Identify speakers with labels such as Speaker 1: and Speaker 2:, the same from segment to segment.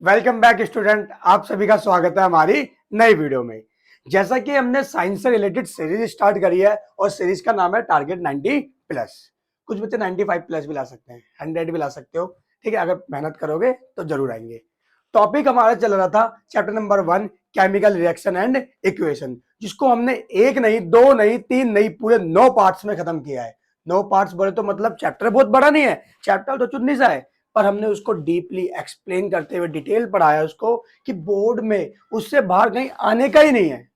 Speaker 1: Welcome back student, आप सभी का स्वागत है हमारी नई वीडियो में। जैसा कि हमने साइंस से रिलेटेड सीरीज स्टार्ट करी है और सीरीज का नाम है टारगेट 90 प्लस। कुछ बच्चे 95 प्लस भी ला सकते हैं, 100 भी ला सकते हो। ठीक है, अगर मेहनत करोगे तो जरूर आएंगे। टॉपिक हमारा चल रहा था chapter number 1, chemical reaction and equation, जिसको हमने एक नहीं, दो नहीं, तीन नहीं, पूरे 9 पार्ट्स में खत्म किया है। 9 पार्ट्स बोले तो मतलब चैप्टर बहुत बड़ा नहीं है, चैप्टर तो चुन्नी सा है, पर हमने उसको डीपली एक्सप्लेन करते हुए डिटेल पढ़ाया उसको कि बोर्ड में उससे बाहर कहीं आने का ही नहीं है।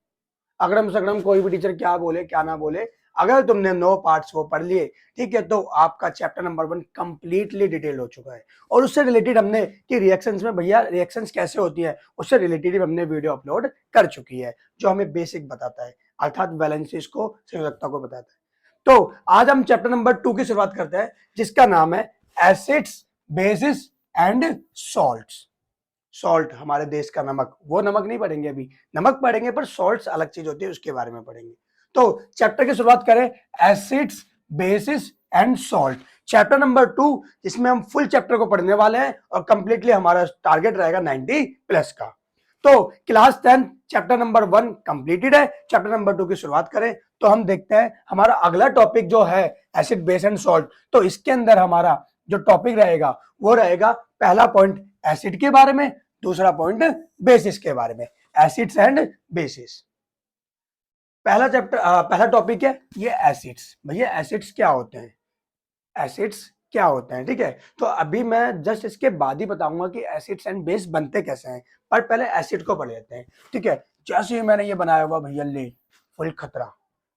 Speaker 1: अगड़म सगड़म कोई भी टीचर क्या बोले क्या ना बोले, अगर तुमने 9 पार्ट्स वो पढ़ लिए, ठीक है, तो आपका चैप्टर नंबर 1 कंप्लीटली डिटेल हो चुका है। और उससे रिलेटेड हमने कि रिएक्शंस में भैया रिएक्शंस कैसे होती है, उससे रिलेटेड हमने वीडियो अपलोड कर चुकी है, जो हमें बेसिक बताता है, अर्थात वैलेंसीज को, संयोजकता को बताता है। तो आज हम चैप्टर नंबर 2 की शुरुआत करते हैं, जिसका नाम है acids, basis and salts. Salt हमारे देश का नमक, वो नमक नहीं पढ़ेंगे अभी, नमक पढ़ेंगे पर सॉल्ट्स अलग चीज होती है, उसके बारे में पढ़ेंगे। तो चैप्टर की शुरुआत करें, acids, basis and salt, chapter number 2, जिसमें हम फुल चैप्टर को पढ़ने वाले हैं और कंप्लीटली हमारा टारगेट रहेगा 90 प्लस का। तो क्लास 10 चैप्टर नंबर 1 कंप्लीटेड है। चैप्टर नंबर 2 की शुरुआत करें तो हम देखते हैं हमारा अगला टॉपिक जो है एसिड, बेस एंड सॉल्ट। तो इसके अंदर हमारा जो टॉपिक रहेगा वो रहेगा, पहला पॉइंट एसिड के बारे में, दूसरा पॉइंट बेसिस के बारे में, एसिड्स एंड बेसिस। पहला चैप्टर, पहला टॉपिक है ये एसिड्स। भैया एसिड्स क्या होते हैं, एसिड्स क्या होते हैं, ठीक है। तो अभी मैं जस्ट इसके बाद ही बताऊंगा कि एसिड्स एंड बेस बनते कैसे हैं, पर पहले एसिड को पढ़ लेते हैं, ठीक है। जैसे ही मैंने ये बनाया हुआ भैया ले फुल खतरा,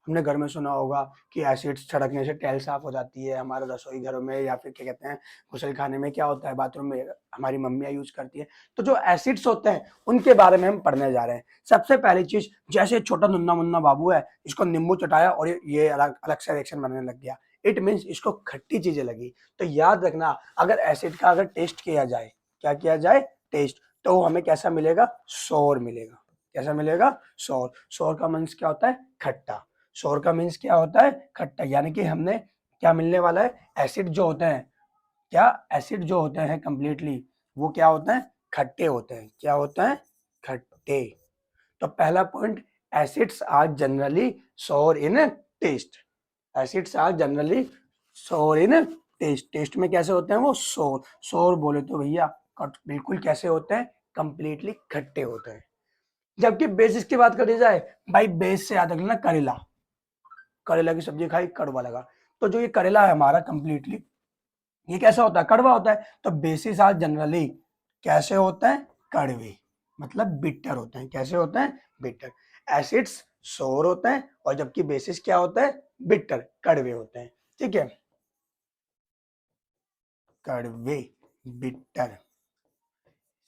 Speaker 1: हमने घर में सुना होगा कि एसिड छिड़कने से टैल साफ हो जाती है, हमारे रसोई घरों में या फिर क्या कहते हैं गुसल खाने में क्या होता है, बाथरूम में हमारी मम्मियाँ यूज करती है। तो जो एसिड्स होते हैं उनके बारे में हम पढ़ने जा रहे हैं। सबसे पहली चीज, जैसे छोटा नुन्ना मुन्ना बाबू है, इसको नींबू चटाया और ये अलग अलग से रिएक्शन बनने लग गया, इट मीन्स इसको खट्टी चीजें लगी। तो याद रखना, अगर एसिड का अगर टेस्ट किया जाए, क्या किया जाए, टेस्ट, तो हमें कैसा मिलेगा, सोर मिलेगा। कैसा मिलेगा, सोर। सोर का मीन्स क्या होता है, खट्टा। सोर का मीन्स क्या होता है, खट्टा। यानी कि हमने क्या मिलने वाला है, एसिड जो होते हैं, क्या एसिड जो होते हैं कंप्लीटली वो क्या होते हैं, खट्टे होते हैं। क्या होते हैं, खट्टे। तो पहला पॉइंट, एसिड्स आर जनरली सोर इन टेस्ट। एसिड्स आर जनरली सोर इन टेस्ट। टेस्ट में कैसे होते हैं वो, सोर। सोर बोले तो भैया बिल्कुल कैसे होते हैं, कंप्लीटली खट्टे होते हैं। जबकि बेसिस की बात करी जाए, भाई बेस से याद रखना करेला, करेला की सब्जी खाई कड़वा लगा, तो जो ये करेला है हमारा कंप्लीटली ये कैसा होता है, कड़वा होता है। तो बेसिस आर जनरली कैसे होते हैं, कड़वे, मतलब बिटर होते हैं। कैसे होते हैं, बिटर। एसिड्स सोर होते हैं और जबकि बेसिस क्या होता है, बिटर, कड़वे होते हैं, ठीक है। कड़वे, बिटर,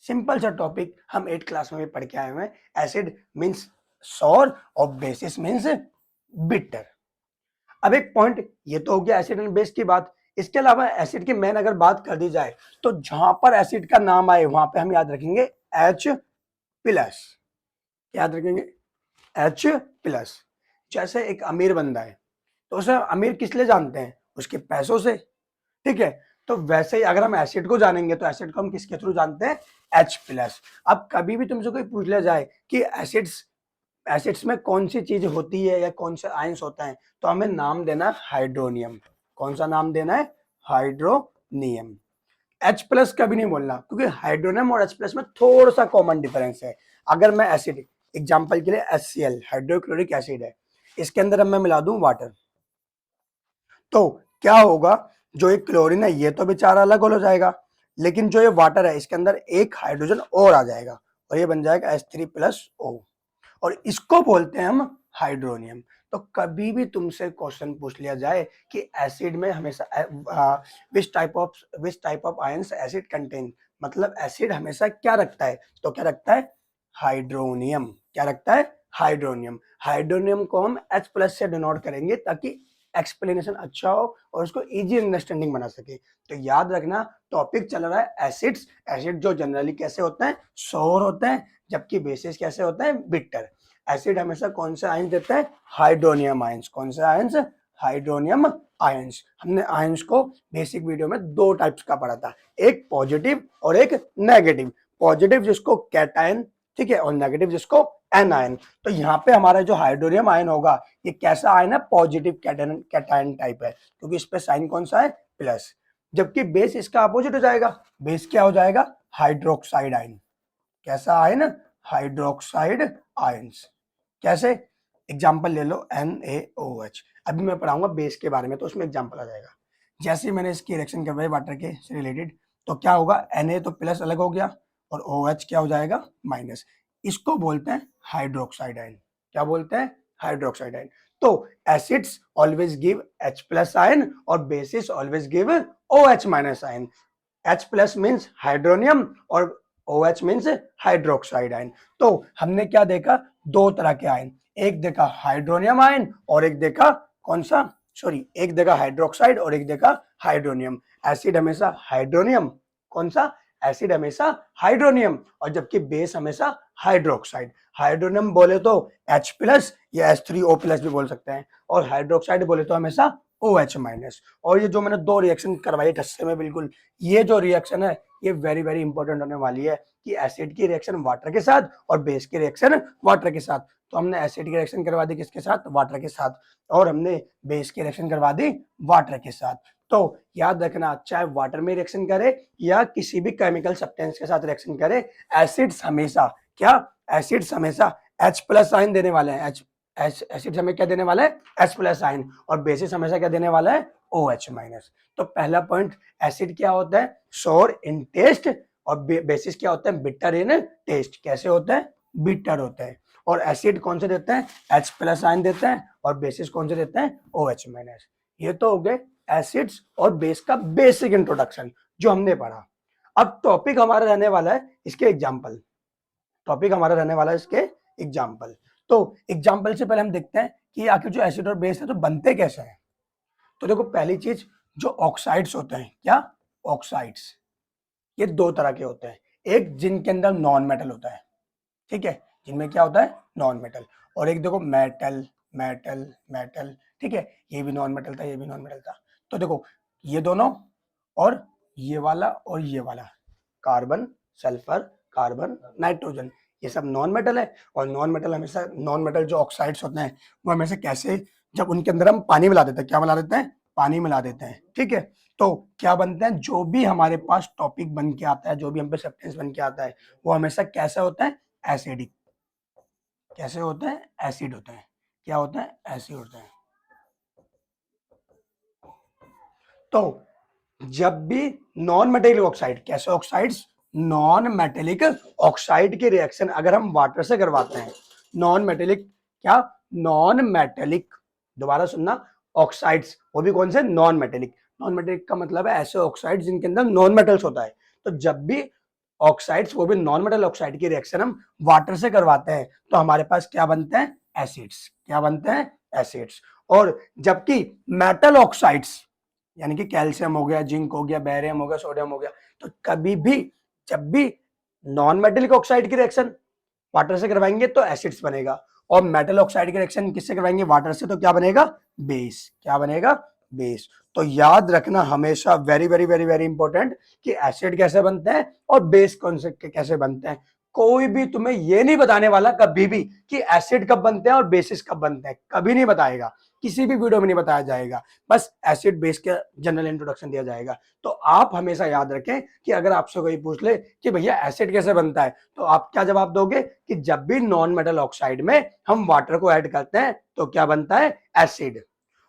Speaker 1: सिंपल सा टॉपिक, हम 8 क्लास में भी पढ़ के आए हुए हैं। एसिड मीन्स सोर और बेसिस मीन्स बिटर। अब एक पॉइंट ये तो हो गया एसिड एंड बेस की बात। इसके अलावा एसिड की मेन अगर बात कर दी जाए तो जहां पर एसिड का नाम आए वहां पे हम याद रखेंगे H प्लस। याद रखेंगे H प्लस। जैसे एक अमीर बंदा है तो उसे अमीर किस लिए जानते हैं, उसके पैसों से, ठीक है। तो वैसे ही अगर हम एसिड को जानेंगे तो एसिड को हम किसके थ्रू जानते हैं, H प्लस। अब कभी भी तुमसे कोई पूछ लिया जाए कि एसिड्स, एसिड्स में कौन सी चीज होती है या कौन से आयंस होता है, तो हमें नाम देना है हाइड्रोनियम। कौन सा नाम देना है, हाइड्रोनियम। H प्लस कभी नहीं बोलना, क्योंकि हाइड्रोनियम और H प्लस में थोड़ा सा कॉमन डिफरेंस है। अगर मैं एसिड, एग्जांपल के लिए HCl हाइड्रोक्लोरिक एसिड है, इसके अंदर मैं मिला दूं वाटर, तो क्या होगा, जो एक क्लोरीन है ये तो बेचारा अलग हो जाएगा, लेकिन जो ये वाटर है इसके अंदर एक हाइड्रोजन और आ जाएगा और ये बन जाएगा H3+O, और इसको बोलते हैं हम हाइड्रोनियम। तो कभी भी तुमसे क्वेश्चन पूछ लिया जाए कि एसिड में हमेशा which type of ions acid contain, मतलब एसिड हमेशा क्या रखता है, तो क्या रखता है, हाइड्रोनियम। क्या रखता है, हाइड्रोनियम। हाइड्रोनियम को हम H प्लस से डिनोट करेंगे ताकि एक्सप्लेनेशन अच्छा हो और उसको इजी अंडरस्टैंडिंग बना सके। तो याद रखना, टॉपिक चल रहा है एसिड्स। एसिड जो जनरली कैसे होते हैं, सोर होते हैं, जबकि बेसिस कैसे होते हैं, बिटर। एसिड हमेशा कौन से आयंस देता है, हाइड्रोनियम आयंस। कौन से आयंस, हाइड्रोनियम आयंस। हमने आयंस को बेसिक वीडियो में 2 टाइप्स का पढ़ा था, एक पॉजिटिव और एक नेगेटिव। पॉजिटिव जिसको कैटायन, ठीक है, और नेगेटिव जिसको एनायन। तो यहाँ पे हमारा जो हाइड्रोनियम आयन होगा ये कैसा आयन है, पॉजिटिव कैटायन टाइप है, क्योंकि इस पे साइन कौन सा है, प्लस। जबकि बेस इसका अपोजिट हो जाएगा, बेस क्या हो जाएगा, हाइड्रोक्साइड आयन। कैसा आयन, हाइड्रोक्साइड आयंस। कैसे, एग्जांपल ले लो NaOH। अभी मैं पढ़ाऊंगा बेस के बारे में तो उसमें एग्जांपल आ जाएगा। जैसे ही मैंने इसकी रिएक्शन करवाई वाटर के से रिलेटेड, तो क्या होगा, Na तो प्लस अलग हो गया और OH क्या हो जाएगा, माइनस। इसको बोलते हैं हाइड्रोक्साइड आयन। क्या बोलते हैं, हाइड्रोक्साइड आयन। तो acids always give H plus ion और bases always give OH minus ion. H plus means hydronium और OH मीन्स हाइड्रोक्साइड आयन। तो हमने क्या देखा, दो तरह के आयन, एक देखा हाइड्रोनियम आयन और एक देखा कौन सा, सॉरी, एक देखा हाइड्रोक्साइड और एक देखा हाइड्रोनियम। एसिड हमेशा हाइड्रोनियम, कौन सा, एसिड हमेशा हाइड्रोनियम, और जबकि बेस हमेशा हाइड्रोक्साइड। हाइड्रोनियम बोले तो H प्लस या H3O प्लस भी बोल सकते हैं, और हाइड्रोक्साइड बोले तो हमेशा OH माइनस। और ये जो मैंने दो रिएक्शन करवाई ठस्से में बिल्कुल, ये जो रिएक्शन है ये वेरी वेरी इंपॉर्टेंट होने वाली है कि एसिड की रिएक्शन वाटर के साथ और बेस की रिएक्शन वाटर के साथ। तो हमने एसिड की रिएक्शन करवा दी किसके साथ, वाटर के साथ, और हमने बेस की रिएक्शन करवा दी वाटर के साथ। तो याद रखना, चाहे वाटर में रिएक्शन करे या किसी भी केमिकल सब्सटेंस के साथ रिएक्शन करे, एसिड्स हमेशा क्या, एसिड्स हमेशा H प्लस आयन देने वाले हैं। एसिड्स हमें क्या देने वाला है, H प्लस आयन, और बेसिस हमेशा क्या देने वाला है, OH माइनस। तो पहला पॉइंट, एसिड क्या होता है, सोर इन टेस्ट, और बेसिस क्या होता है, बिटर इन टेस्ट। कैसे होते हैं, बिटर होते हैं। और एसिड कौन से देते हैं, H प्लस आयन देते हैं, और बेसिस कौन से देते हैं, OH माइनस। ये तो हो गए एसिड्स और बेस का बेसिक इंट्रोडक्शन जो हमने पढ़ा। अब टॉपिक हमारा रहने वाला है इसके एग्जाम्पल, टॉपिक हमारा रहने वाला है इसके एग्जाम्पल। तो एग्जाम्पल से पहले हम देखते हैं कि आखिर जो एसिड और बेस है तो बनते कैसे हैं। तो देखो, पहली चीज, जो ऑक्साइड्स होते हैं, क्या, ऑक्साइड्स, ये दो तरह के होते हैं। एक जिनके अंदर नॉन मेटल होता है, ठीक है, जिनमें क्या होता है, नॉन मेटल। और एक देखो मेटल, मेटल, मेटल, ठीक है, ये भी नॉन मेटल था, ये भी नॉन मेटल था। तो देखो, ये दोनों और ये वाला और ये वाला, कार्बन, सल्फर, कार्बन, नाइट्रोजन, ये सब नॉन मेटल है। और नॉन मेटल हमेशा, नॉन मेटल जो ऑक्साइड्स होते हैं वो हमेशा कैसे, जब उनके अंदर हम पानी मिला देते हैं, क्या मिला देते हैं, पानी मिला देते हैं, ठीक है। तो क्या बनते हैं, जो भी हमारे पास टॉपिक बन के आता है, जो भी हम पे सब्सटेंस बन के आता है, वो हमेशा कैसा होता है, एसिडिक। कैसे होते हैं, एसिड होते हैं। क्या होता है, एसिड होते हैं। तो जब भी नॉन मेटेलिक ऑक्साइड, कैसे ऑक्साइड्स, नॉन मेटेलिक ऑक्साइड की रिएक्शन अगर हम वाटर से करवाते हैं, नॉन मेटेलिक, क्या, नॉन मेटेलिक, दोबारा सुनना, ऑक्साइड्स, वो भी कौन से, नॉन मेटेलिक। नॉन मेटेलिक का मतलब है ऐसे ऑक्साइड जिनके अंदर नॉन मेटल्स होता है। तो जब भी ऑक्साइड्स, वो भी नॉन मेटल ऑक्साइड की रिएक्शन हम वाटर से करवाते हैं तो हमारे पास क्या बनते हैं, एसिड्स। क्या बनते हैं, एसिड्स। और जबकि मेटल ऑक्साइड्स, यानी कि कैल्शियम हो गया, जिंक हो गया, बेरियम हो गया, सोडियम हो गया, तो कभी भी, जब भी नॉन मेटेलिक ऑक्साइड की रिएक्शन वाटर से करवाएंगे तो एसिड्स बनेगा, और मेटल ऑक्साइड की रिएक्शन किससे करवाएंगे, वाटर से, तो क्या बनेगा, बेस। क्या बनेगा, बेस। तो याद रखना हमेशा, very very very very important, कि एसिड कैसे बनते हैं और बेस कौन से कैसे बनते हैं। कोई भी तुम्हें ये नहीं बताने वाला कभी भी कि एसिड कब बनते हैं और बेसिस कब बनते हैं, कभी नहीं बताएगा, किसी भी वीडियो में नहीं बताया जाएगा। बस एसिड बेस के जनरल इंट्रोडक्शन दिया जाएगा। तो आप हमेशा याद रखें कि अगर आपसे कोई पूछ ले कि भैया एसिड कैसे बनता है, तो आप क्या जवाब दोगे कि जब भी नॉन मेटल ऑक्साइड में हम वाटर को ऐड करते हैं तो क्या बनता है, एसिड।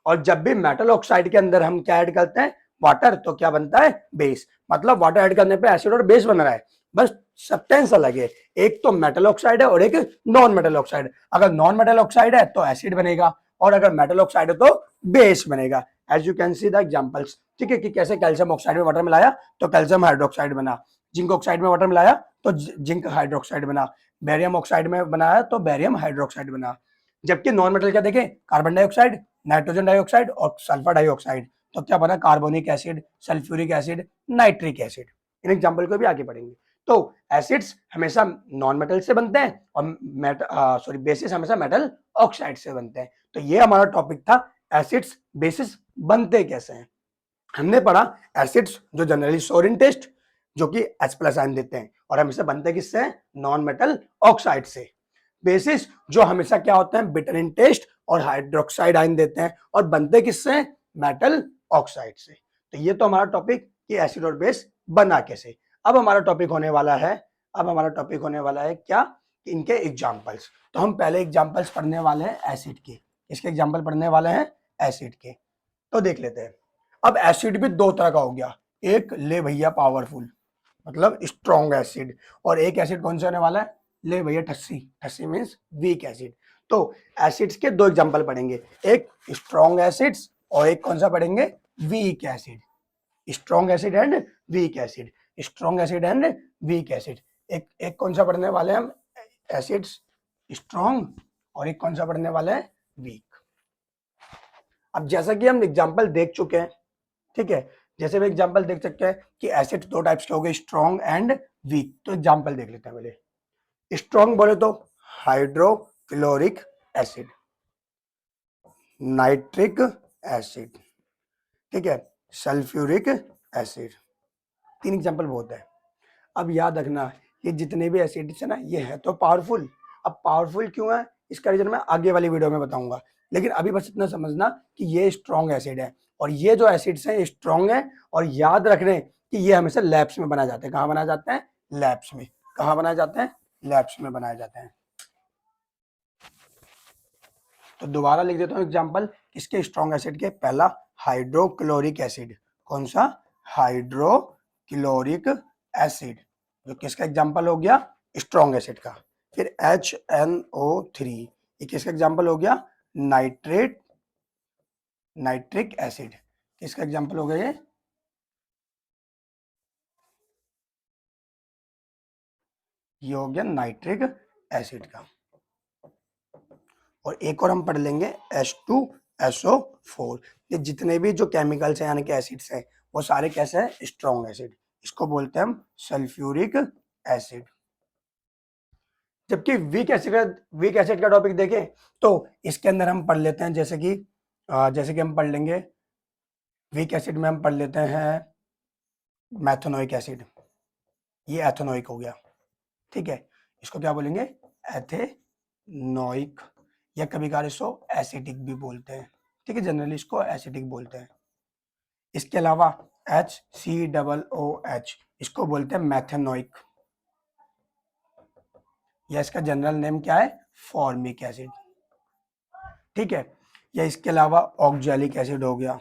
Speaker 1: और जब भी मेटल ऑक्साइड के अंदर हम क्या ऐड करते हैं, वाटर, तो क्या बनता है, बेस। मतलब वाटर ऐड करने पे एसिड और बेस बन रहा है, बस सब्सटेंस अलग है। एक तो मेटल ऑक्साइड है और एक नॉन मेटल ऑक्साइड। अगर नॉन मेटल ऑक्साइड है तो एसिड बनेगा, और अगर मेटल ऑक्साइड है तो बेस बनेगा। As you can see the examples, ठीक है, कि कैसे कैल्शियम ऑक्साइड में वाटर मिलाया तो कैल्शियम हाइड्रोक्साइड बना, जिंक ऑक्साइड में वाटर मिलाया तो जिंक हाइड्रोक्साइड बना, बेरियम ऑक्साइड में बनाया तो बेरियम हाइड्रोक्साइड बना। जबकि नॉन मेटल क्या देखें, कार्बन डाइऑक्साइड, नाइट्रोजन डाइऑक्साइड और सल्फर डाइऑक्साइड, तो क्या बना, carbonic acid, sulphuric acid, nitric acid. इन एग्जांपल को भी आगे पढ़ेंगे। तो एसिड्स हमेशा नॉन मेटल से बनते हैं और बेसिस हमेशा मेटल ऑक्साइड से बनते हैं। तो ये हमारा टॉपिक था, एसिड्स बेसिस बनते कैसे हैं। हमने पढ़ा एसिड्स जो जनरली सोर इन टेस्ट, जो कि H+ आयन देते हैं, और हमेशा बनते किससे? नॉन मेटल ऑक्साइड से। बेसिस जो हमेशा क्या होते हैं? बिटर इन टेस्ट और हाइड्रोक्साइड आयन देते हैं, और बनते किससे? मेटल ऑक्साइड से। तो ये तो हमारा टॉपिक कि एसिड और बेस बना कैसे। अब हमारा टॉपिक होने वाला है क्या? कि इनके एग्जाम्पल्स। तो हम पहले एग्जाम्पल्स पढ़ने वाले हैं एसिड के। इसके एग्जाम्पल पढ़ने वाले हैं एसिड के। तो देख लेते हैं। अब एसिड भी दो तरह का हो गया, एक ले भैया पावरफुल मतलब स्ट्रॉन्ग एसिड, और एक एसिड कौन सा होने वाला है? ले भैया ठस्सी। ठस्सी मीन्स वीक एसिड। तो एसिड्स के दो एग्जांपल पढ़ेंगे, एक स्ट्रॉन्ग एसिड्स और एक कौन सा पढ़ेंगे? Weak acid. Strong acid and weak acid. Strong acid and weak acid. एक एक कौन सा पढ़ने वाले हैं हम? एसिड्स स्ट्रॉन्ग, और एक कौन सा पढ़ने वाले हैं? वीक। अब जैसा कि हम एग्जांपल देख चुके हैं, ठीक है, जैसे भी एग्जांपल देख सकते हैं कि एसिड दो टाइप्स के हो गए, स्ट्रॉन्ग एंड वीक। तो एग्जांपल देख लेते हैं पहले। स्ट्रॉन्ग बोले तो हाइड्रोक्लोरिक एसिड, नाइट्रिक एसिड, ठीक है, सल्फ्यूरिक एसिड। तीन एग्जांपल बहुत है। अब याद रखना ये जितने भी एसिड्स है ना, ये है तो पावरफुल। अब पावरफुल क्यों है इसका रीजन मैं आगे वाली वीडियो में बताऊंगा, लेकिन अभी बस इतना समझना कि ये स्ट्रॉन्ग एसिड है, और ये जो एसिड्स हैं स्ट्रॉन्ग है। और याद रखने कि ये हमेशा लैब्स में बनाए जाते हैं। कहाँ बनाए जाते हैं? लैब्स में। कहाँ बनाए जाते हैं? लैब्स में बनाए जाते हैं। तो दोबारा लिख देता हूँ एग्जाम्पल किसके? स्ट्रॉन्ग एसिड के। पहला हाइड्रोक्लोरिक एसिड। कौन सा? हाइड्रोक्लोरिक एसिड, जो किसका एग्जाम्पल हो गया? स्ट्रॉन्ग एसिड का। फिर HNO3, ये किसका एग्जाम्पल हो गया? Nitric acid. किसका एग्जाम्पल हो गया ये हो गया नाइट्रिक एसिड का। और एक और हम पढ़ लेंगे H2SO4। ये जितने भी जो केमिकल्स हैं यानी कि एसिड्स हैं वो सारे कैसे हैं? Strong acid. इसको बोलते हैं हम सल्फ्यूरिक एसिड। जबकि वीक एसिड का टॉपिक देखें तो इसके अंदर हम पढ़ लेते हैं, जैसे कि हम पढ़ लेंगे वीक एसिड में हम पढ़ लेते हैं मैथनोइक एसिड। ये एथेनोइक हो गया, ठीक है। इसको क्या बोलेंगे? एथेनोइक, या कभी कभार इसको एसिटिक भी बोलते हैं, ठीक है, जनरली इसको एसिटिक बोलते हैं। इसके अलावा HCOOH, इसको बोलते हैं मैथेनोइक, या इसका जनरल नेम क्या है? फॉर्मिक एसिड, ठीक है। या इसके अलावा ऑक्जेलिक एसिड हो गया,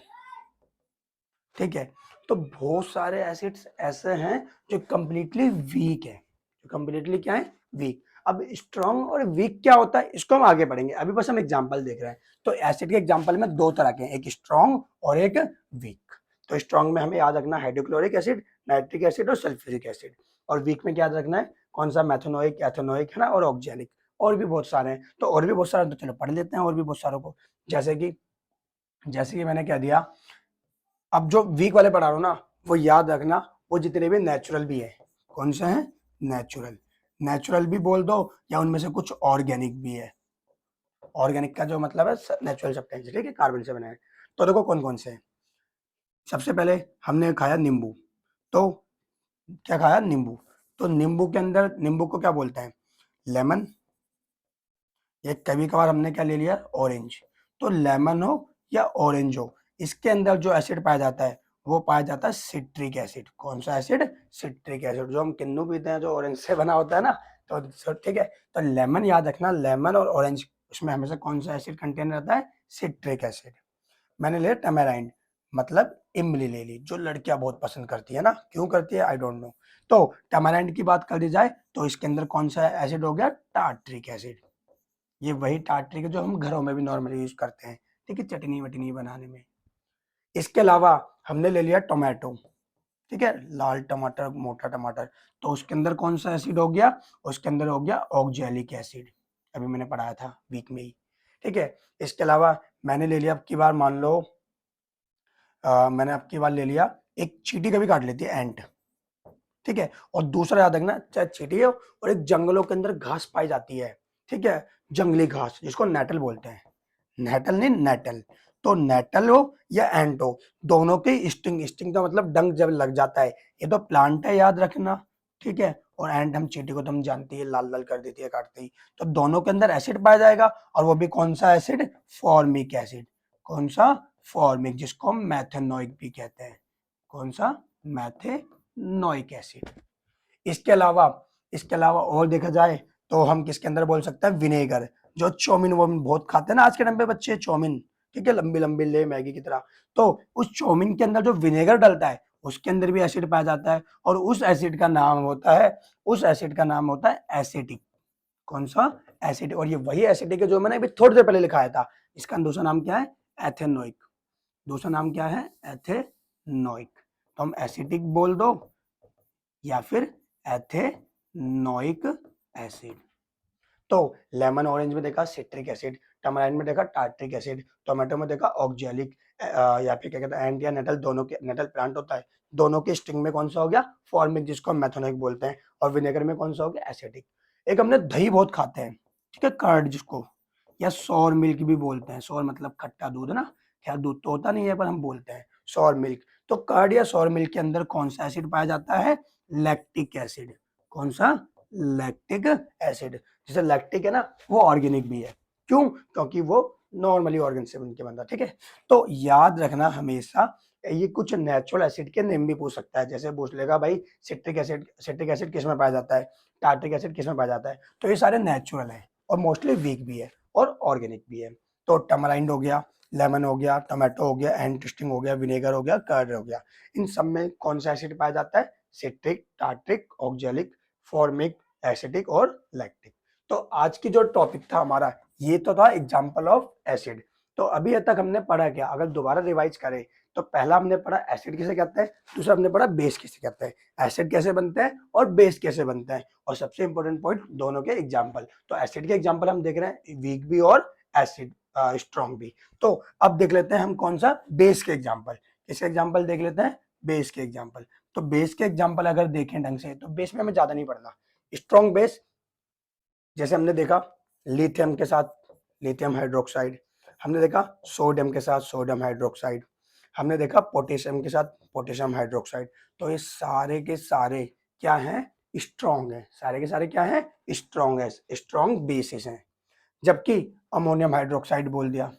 Speaker 1: ठीक है। तो बहुत सारे एसिड्स ऐसे हैं जो कंप्लीटली वीक है, जो कंप्लीटली क्या है? वीक। अब स्ट्रॉन्ग और वीक क्या होता है इसको हम आगे पढ़ेंगे, अभी बस हम एग्जांपल देख रहे हैं। तो एसिड के एग्जांपल में दो तरह के हैं, एक स्ट्रॉन्ग और एक वीक। तो स्ट्रॉन्ग में हमें याद रखना हाइड्रोक्लोरिक एसिड, नाइट्रिक एसिड और सल्फ्यूरिक एसिड। और वीक में क्या याद रखना है? कौन सा? मैथेनोइक, एथेनोइक है ना, और ऑक्जेलिक। और भी बहुत सारे हैं, तो और भी बहुत सारे, तो चलो पढ़ लेते हैं और भी बहुत सारों को। जैसे कि मैंने क्या दिया, अब जो वीक वाले पढ़ा रहा हूँ ना, वो याद रखना वो जितने भी नेचुरल भी है। कौन से हैं? नेचुरल भी बोल दो, या उनमें से कुछ ऑर्गेनिक भी है। ऑर्गेनिक का जो मतलब है नेचुरल सब्सटेंस, ठीक है, कार्बन से बना है। तो देखो कौन कौन से हैं। सबसे पहले हमने खाया नींबू। तो क्या खाया? नींबू। तो नींबू के अंदर नींबू को क्या बोलते हैं? लेमन। या कभी कभार हमने क्या ले लिया? ऑरेंज। तो लेमन हो या ऑरेंज हो, इसके अंदर जो एसिड पाया जाता है वो पाया जाता है सिट्रिक एसिड। कौन सा एसिड? Citric acid. जो हम किन्नू पीते हैं जो ऑरेंज से बना होता है ना, तो ठीक है। तो लेमन याद रखना, लेमन और ऑरेंज, उसमें हमेशा कौन सा एसिड कंटेन रहता है? Citric acid. मैंने लिया टमेराइंड, मतलब इमली ले ली, जो लड़कियां बहुत पसंद करती है ना, क्यों करती है आई डोंट नो। तो टमेराइंड की बात कर दी जाए तो इसके अंदर कौन सा एसिड हो गया? Tartaric acid. ये वही टार्ट्रिक है जो हम घरों में भी नॉर्मली यूज करते हैं, ठीक है, चटनी वटनी बनाने में। इसके अलावा हमने ले लिया टोमेटो, ठीक है, लाल टमाटर, मोटा टमाटर। तो उसके अंदर कौन सा एसिड हो गया? उसके अंदर हो गया ऑक्जेलिक एसिड। अभी मैंने पढ़ाया था वीक में ही, ठीक है। इसके अलावा मैंने ले लिया, अब की बार मान लो मैंने अब की बार ले लिया, एक चींटी कभी काट लेती है, एंट, ठीक है। और दूसरा याद रखना, चाहे चींटी हो और एक जंगलों के अंदर घास पाई जाती है, ठीक है, जंगली घास जिसको नेटल बोलते हैं। नेटल नहीं, नेटल। तो नेटल हो या एंट हो, दोनों के स्टिंग का मतलब डंक जब लग जाता है, ये तो प्लांट है याद रखना, ठीक है। और एंट हम चींटी को तो हम जानते हैं लाल लाल कर देती है काटते ही, तो दोनों के अंदर एसिड पाया जाएगा, और वो भी कौन सा एसिड, फॉर्मिक एसिड। कौन सा, फॉर्मिक, जिसको हम मैथेनोइक भी कहते हैं। कौन सा, मैथेनोइक एसिड। इसके अलावा और देखा जाए तो हम किसके अंदर बोल सकते हैं, विनेगर। जो चौमिन वोमिन बहुत खाते हैं ना आज के टाइम पे बच्चे, चौमिन, ठीक है, लंबी लंबी ले मैगी की तरह, तो उस चौमिन के अंदर जो विनेगर डलता है उसके अंदर भी एसिड पाया जाता है, और उस एसिड का नाम होता है एसिटिक। कौन सा, एसिड। और ये वही एसिटिक है जो मैंने अभी थोड़ी देर पहले लिखाया था। इसका दूसरा नाम क्या है, एथेनोइक। दूसरा नाम क्या है, एथेनोइक। तो हम एसिटिक बोल दो या फिर एथेनोइक एसिड। तो लेमन ऑरेंज में देखा सिट्रिक एसिड, टमाटाइन में देखा टार्ट्रिक एसिड, टोमेटो में देखा ऑक्जेलिक, या फिर क्या कहते हैं एंट या नेटल, दोनों के, नेटल प्लांट होता है, दोनों के स्टिंग में कौन सा हो गया, फॉर्मिक, जिसको हम मेथोनिक बोलते हैं, और विनेगर में कौन सा हो गया, एसिडिक। एक हमने दही बहुत खाते हैं, ठीक है, कर्ड जिसको, या सौर मिल्क भी बोलते हैं, सौर मतलब खट्टा दूध ना, खैर दूध तो होता नहीं है पर हम बोलते हैं सौर मिल्क। तो कर्ड या सौर मिल्क के अंदर कौन सा एसिड पाया जाता है, लैक्टिक एसिड। कौन सा, लैक्टिक एसिड। जैसे लैक्टिक है ना, वो ऑर्गेनिक भी है, क्यों, क्योंकि वो नॉर्मली ऑर्गन से बनके बनता है, ठीक है। तो याद रखना हमेशा, ये कुछ नेचुरल एसिड के नेम भी पूछ सकता है, जैसे पूछ लेगा भाई सिट्रिक एसिड किस में पाया जाता है, टार्ट्रिक एसिड किस में पाया जाता है, तो ये सारे नेचुरल है और मोस्टली वीक भी है और ऑर्गेनिक भी है। तो टमाराइंड हो गया, लेमन हो गया, टोमेटो हो गया, एंटिस्टिंग हो गया, विनेगर हो गया, कर्ड हो गया, इन सब में कौन सा एसिड पाया जाता है, citric, tartaric, oxalic, formic, acidic और लैक्टिक। तो आज की जो टॉपिक था हमारा, ये तो था एग्जांपल ऑफ एसिड। तो अभी तक हमने पढ़ा क्या, अगर दोबारा रिवाइज करें तो पहला हमने पढ़ा एसिड किसे कहते हैं, दूसरा हमने पढ़ा बेस किसे कहते हैं, एसिड कैसे बनते हैं और बेस कैसे बनते हैं, और सबसे इंपॉर्टेंट पॉइंट दोनों के एग्जांपल। तो एसिड के एग्जांपल हम देख रहे हैं वीक भी और एसिड स्ट्रॉन्ग भी। तो अब देख लेते हैं हम कौन सा, बेस के एग्जांपल। किसके एग्जांपल देख लेते हैं, बेस के एग्जांपल। तो बेस के एग्जांपल अगर देखें ढंग से, तो बेस में हमें ज्यादा नहीं पढ़ना। स्ट्रॉन्ग बेस जैसे हमने देखा लिथियम के साथ लिथियम हाइड्रोक्साइड, हमने देखा सोडियम के साथ सोडियम हाइड्रोक्साइड, हमने देखा पोटेशियम के साथ पोटेशियम हाइड्रोक्साइड। तो ये सारे के सारे क्या हैं, स्ट्रॉन्ग है, सारे के सारे क्या हैं, स्ट्रॉन्ग है, स्ट्रॉन्ग बेसिस हैं। जबकि अमोनियम हाइड्रोक्साइड बोल दिया,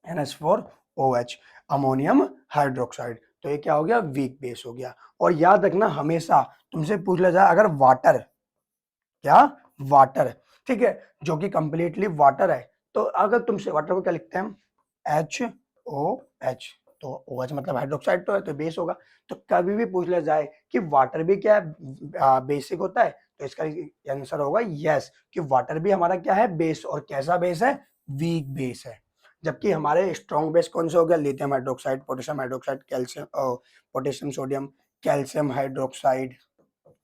Speaker 1: NH4OH, अमोनियम हाइड्रोक्साइड, तो ये क्या हो गया, वीक बेस हो गया। और याद रखना हमेशा तुमसे पूछ लिया जाए अगर वाटर, क्या, वाटर, ठीक है, जो कि कंप्लीटली वाटर है, तो अगर तुमसे वाटर को क्या लिखते हैं हम, HOH, तो OH मतलब हाइड्रोक्साइड तो है, तो बेस होगा। तो कभी भी पूछ लिया जाए कि वाटर भी क्या है, बेसिक होता है, तो इसका आंसर होगा यस, कि वाटर भी हमारा क्या है, बेस, और कैसा बेस है, वीक बेस है। जबकि हमारे स्ट्रॉन्ग बेस कौन सा हो गया, lithium hydroxide, potassium hydroxide, calcium, potassium sodium, calcium hydroxide,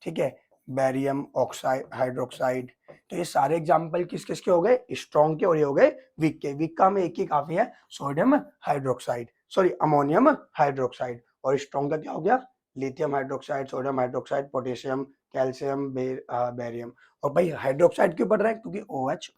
Speaker 1: ठीक है, बैरियम ऑक्साइड हाइड्रोक्साइड। तो ये सारे एग्जांपल किस किस के हो गए, स्ट्रॉन्ग के, और ये हो गए वीक के। वीक का हमें एक ही काफी है, sodium hydroxide, sorry ammonium hydroxide. और स्ट्रॉन्ग का क्या हो गया, lithium hydroxide, sodium hydroxide, potassium, calcium, barium. और भाई हाइड्रोक्साइड क्यों पढ़ रहे हैं, क्योंकि OH,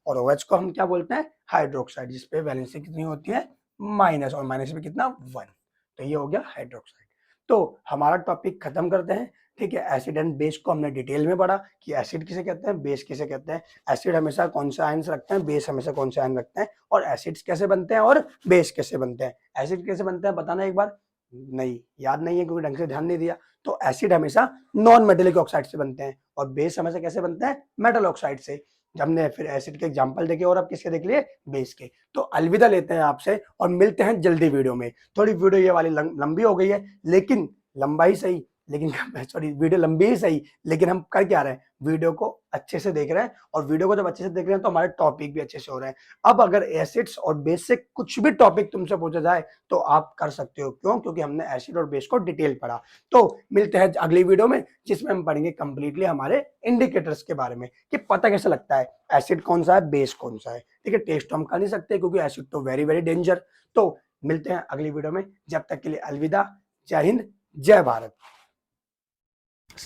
Speaker 1: और OH को हम क्या बोलते हैं, हाइड्रोक्साइड, जिसपे वैलेंसी कितनी होती है, माइनस, और माइनस में कितना, 1। तो ये हो गया हाइड्रोक्साइड। तो हमारा टॉपिक खत्म करते हैं, ठीक है। एसिड एंड बेस को हमने डिटेल में पढ़ा कि एसिड किसे कहते हैं, बेस किसे कहते हैं, एसिड हमेशा कौन सा आयंस रखते हैं, बेस हमेशा कौन सा आयन रखते हैं, और एसिड्स कैसे बनते हैं और बेस कैसे बनते हैं। एसिड कैसे बनते हैं बताना एक बार, नहीं याद नहीं है क्योंकि ढंग से ध्यान नहीं दिया। तो एसिड हमेशा नॉन मेटेलिक ऑक्साइड से बनते हैं, और बेस हमेशा कैसे बनते हैं, मेटल ऑक्साइड से। जब हमने फिर एसिड के एग्जाम्पल देखे, और अब किसके देख लिए, बेस के। तो अलविदा लेते हैं आपसे, और मिलते हैं जल्दी वीडियो में। थोड़ी वीडियो ये वाली लंबी हो गई है, लेकिन लंबा ही सही, लेकिन सॉरी वीडियो लंबी ही सही, लेकिन हम कर क्या रहे हैं, वीडियो को अच्छे से देख रहे हैं, और वीडियो को जब अच्छे से देख रहे हैं तो हमारे टॉपिक भी अच्छे से हो रहे हैं। अब अगर एसिड्स और बेस से कुछ भी टॉपिक तुमसे पूछा जाए तो आप कर सकते हो, क्यों, क्योंकि हमने एसिड और बेस को डिटेल पढ़ा। तो मिलते हैं अगली वीडियो में, जिसमें हम पढ़ेंगे कंप्लीटली हमारे इंडिकेटर्स के बारे में, कि पता कैसे लगता है एसिड कौन सा है, बेस कौन सा है, ठीक है। टेस्ट तो हम कर नहीं सकते क्योंकि एसिड तो वेरी वेरी डेंजर। तो मिलते हैं अगली वीडियो में, जब तक के लिए अलविदा, जय हिंद, जय भारत।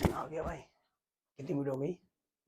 Speaker 1: आ गया भाई, कितनी वीडियो हो गई।